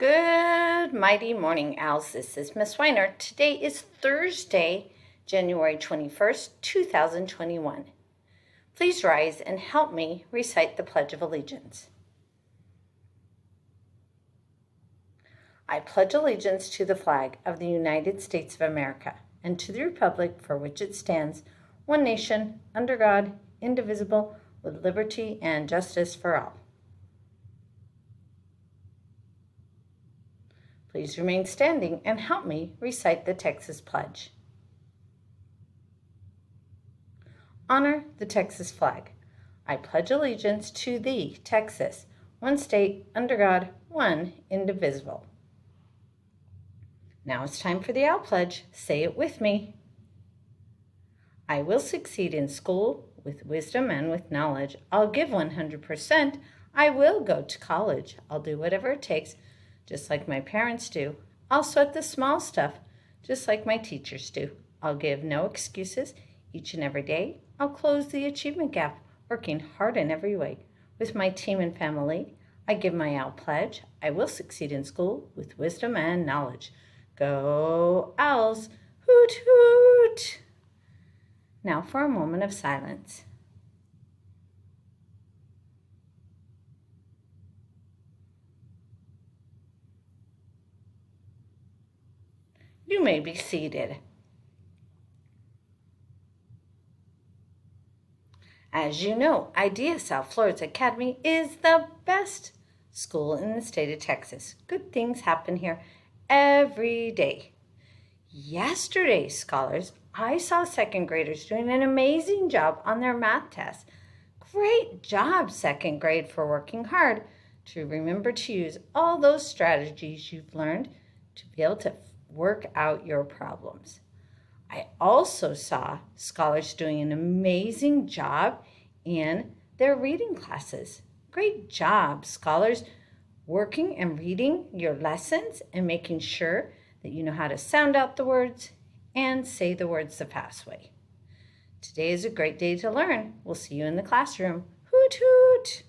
Good mighty morning, owls. This is Miss Weiner. Today is Thursday, January 21st, 2021. Please rise and help me recite the Pledge of Allegiance. I pledge allegiance to the flag of the United States of America and to the republic for which it stands, one nation, under God, indivisible, with liberty and justice for all. Please remain standing and help me recite the Texas Pledge. Honor the Texas flag. I pledge allegiance to thee, Texas, one state, under God, one indivisible. Now it's time for the Owl Pledge. Say it with me. I will succeed in school with wisdom and with knowledge. I'll give 100%. I will go to college. I'll do whatever it takes, just like my parents do. I'll sweat the small stuff, just like my teachers do. I'll give no excuses each and every day. I'll close the achievement gap, working hard in every way. With my team and family, I give my Owl Pledge. I will succeed in school with wisdom and knowledge. Go Owls! Hoot hoot! Now for a moment of silence. You may be seated. As you know, IDSL Florida Academy is the best school in the state of Texas. Good things happen here every day. Yesterday, scholars, I saw second graders doing an amazing job on their math test. Great job, second grade, for working hard to remember to use all those strategies you've learned to be able to work out your problems. I also saw scholars doing an amazing job in their reading classes. Great job, scholars, working and reading your lessons and making sure that you know how to sound out the words and say the words the fast way. Today is a great day to learn. We'll see you in the classroom. Hoot hoot!